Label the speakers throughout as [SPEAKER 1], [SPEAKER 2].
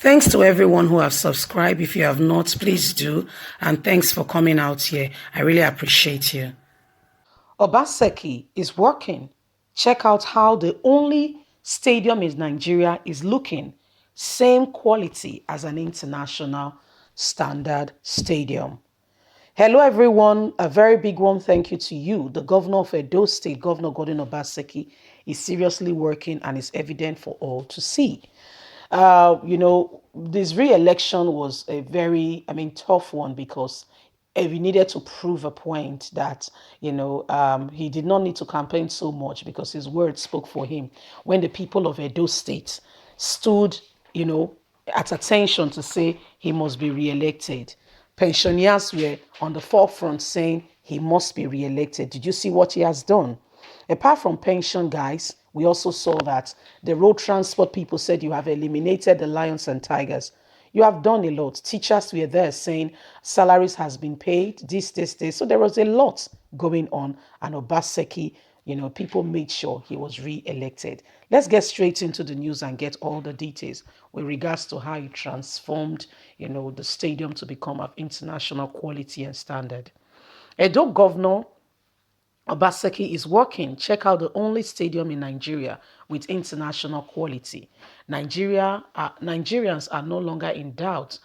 [SPEAKER 1] Thanks to everyone who have subscribed. If you have not, please do. And thanks for coming out here. I really appreciate you. Obaseki is working. Check out how the only stadium in Nigeria is looking. Same quality as an international standard stadium. Hello, everyone. A very big one thank you to you. The governor of Edo State, Governor Gordon Obaseki, is seriously working and is evident for all to see. This re-election was a very, tough one because he needed to prove a point that, he did not need to campaign so much because his words spoke for him. When the people of Edo State stood, at attention to say he must be re-elected, pensioners were on the forefront saying he must be re-elected. Did you see what he has done? Apart from pension, guys, we also saw that the road transport people said you have eliminated the lions and tigers. You have done a lot. Teachers were there saying salaries has been paid, this. So there was a lot going on. And Obaseki, people made sure he was re-elected. Let's get straight into the news and get all the details with regards to how he transformed, the stadium to become of international quality and standard. Edo Governor Obaseki is working. Check out the only stadium in Nigeria with international quality. Nigerians are no longer in doubt.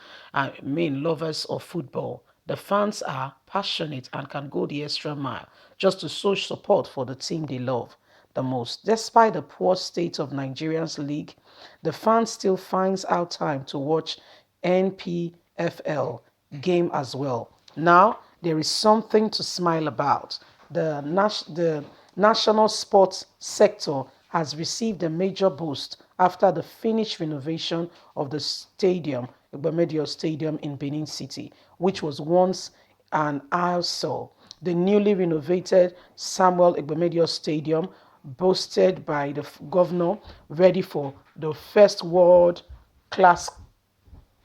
[SPEAKER 1] Lovers of football. The fans are passionate and can go the extra mile just to show support for the team they love the most. Despite the poor state of Nigeria's league, the fans still finds out time to watch NPFL game as well. Now, there is something to smile about. The national sports sector has received a major boost after the finished renovation of the stadium, Igbamedio Stadium in Benin City, which was once an eyesore. The newly renovated Samuel Igbamedio Stadium, boasted by the governor, ready for the first world-class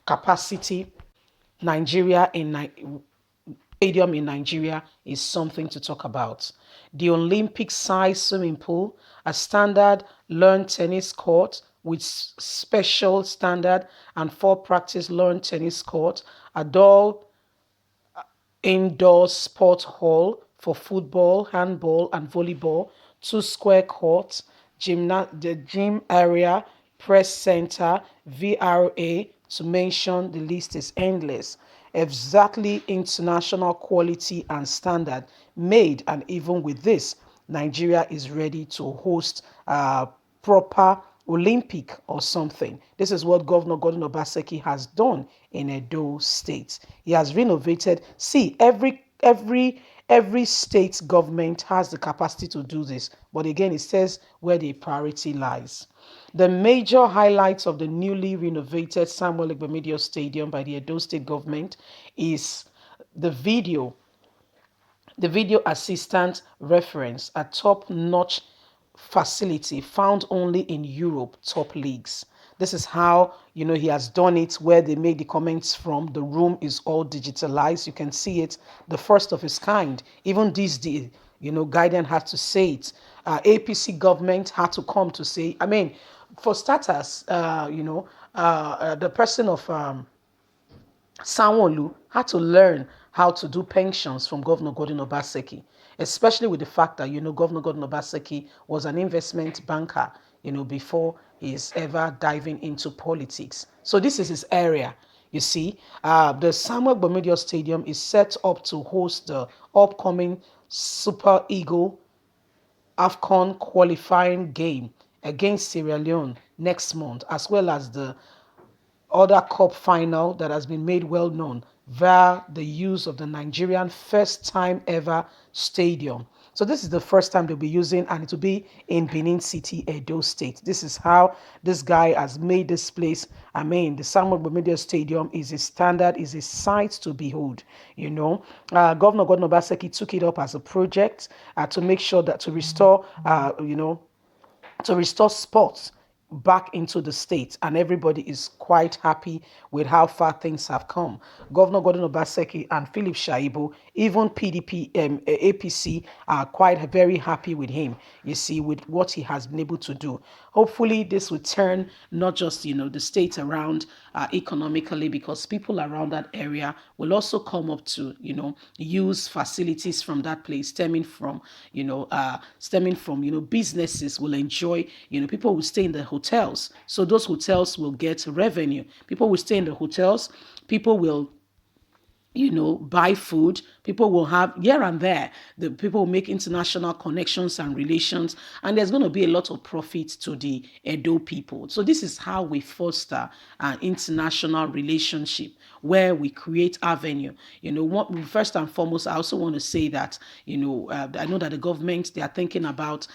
[SPEAKER 1] capacity stadium in Nigeria is something to talk about. The Olympic-sized swimming pool, a standard lawn tennis court with special standard and 4 practice lawn tennis court, a dual indoor sport hall for football, handball, and volleyball, 2 square courts, the gym area, press center, VRA, to mention the list is endless. Exactly international quality and standard made, and even with this, Nigeria is ready to host proper Olympic or something. This is what Governor Gordon Obaseki has done in Edo State. He has renovated. See, every state government has the capacity to do this, but again, it says where the priority lies. The major highlights of the newly renovated Samuel Igbamedio Stadium by the Edo State government is the video assistant reference, a top-notch facility found only in Europe top leagues. This is how, he has done it, where they made the comments from. The room is all digitalized. You can see it, the first of its kind. Even this day, Guardian had to say it. APC government had to come to say, for starters, the person of Sanwo-Olu had to learn how to do pensions from Governor Gordon Obaseki, especially with the fact that, Governor Gordon Obaseki was an investment banker, before he's ever diving into politics. So this is his area. You see, the Samuel Igbamedio Stadium is set up to host the upcoming Super Eagle AFCON qualifying game against Sierra Leone next month, as well as the other cup final that has been made well known via the use of the Nigerian first time ever stadium. So this is the first time they'll be using, and it will be in Benin City, Edo State. This is how this guy has made this place. The Samuel Igbamedio Stadium is a standard, is a sight to behold. Governor Gordon Obaseki took it up as a project to make sure that to restore sports back into the state, and everybody is quite happy with how far things have come. Governor Gordon Obaseki and Philip Shaibu, even PDP, APC are quite very happy with him, you see, with what he has been able to do. Hopefully this will turn not just, the state around economically, because people around that area will also come up to, use facilities from that place, stemming from businesses will enjoy, people will stay in the hotels, so those hotels will get revenue. People will stay in the hotels, people will buy food. People will have here and there. The people will make international connections and relations, and there's going to be a lot of profit to the Edo people. So this is how we foster an international relationship where we create avenue. What first and foremost, I also want to say that I know that the government, they are thinking about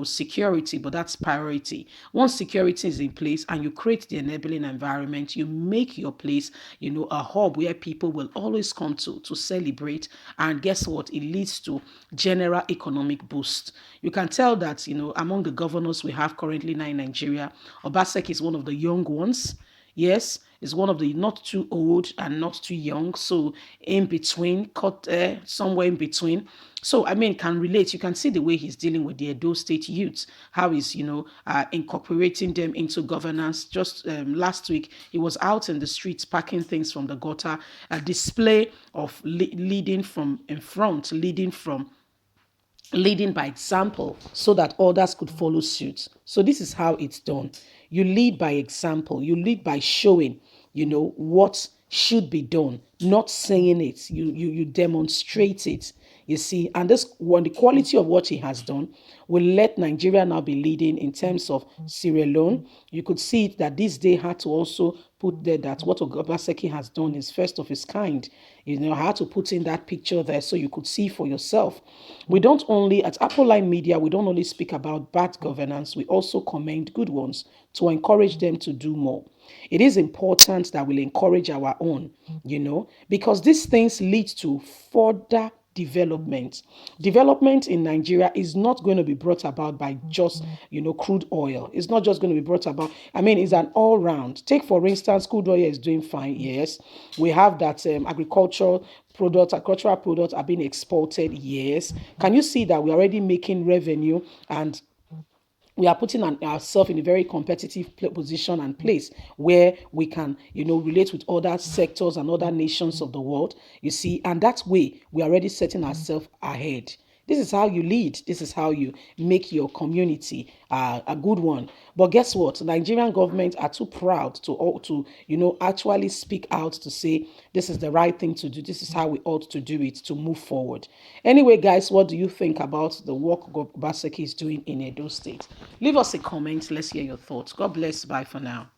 [SPEAKER 1] security, but that's priority. Once security is in place and you create the enabling environment, you make your place a hub where people will always come to celebrate, and guess what, it leads to general economic boost. You can tell that among the governors we have currently now in Nigeria, Obaseki is one of the young ones. Yes, is one of the not too old and not too young, so in between, cut somewhere in between. So I mean, can relate. You can see the way he's dealing with the Edo State youths, how he's incorporating them into governance. Just last week, he was out in the streets packing things from the gutter, a display of leading from in front, leading by example so that others could follow suit. So this is how it's done. You lead by example. You lead by showing, what should be done, not saying it. You demonstrate it. You see, and this one, the quality of what he has done will let Nigeria now be leading in terms of Sierra Leone. You could see it that this day had to also put there that what Obaseki has done is first of its kind. I had to put in that picture there so you could see for yourself. We don't only, at Apple Line Media, we don't only speak about bad governance, we also commend good ones to encourage them to do more. It is important that we'll encourage our own, because these things lead to further development. Development in Nigeria is not going to be brought about by just, crude oil. It's not just going to be brought about. I mean, it's an all round. Take, for instance, crude oil is doing fine. Yes. We have that agricultural products are being exported. Yes. Can you see that we're already making revenue, and we are putting ourselves in a very competitive position and place where we can, relate with other sectors and other nations of the world, you see, and that way we are already setting ourselves ahead. This is how you lead. This is how you make your community a good one. But guess what? Nigerian government are too proud to actually speak out to say this is the right thing to do. This is how we ought to do it to move forward. Anyway, guys, what do you think about the work Obaseki is doing in Edo State? Leave us a comment. Let's hear your thoughts. God bless. Bye for now.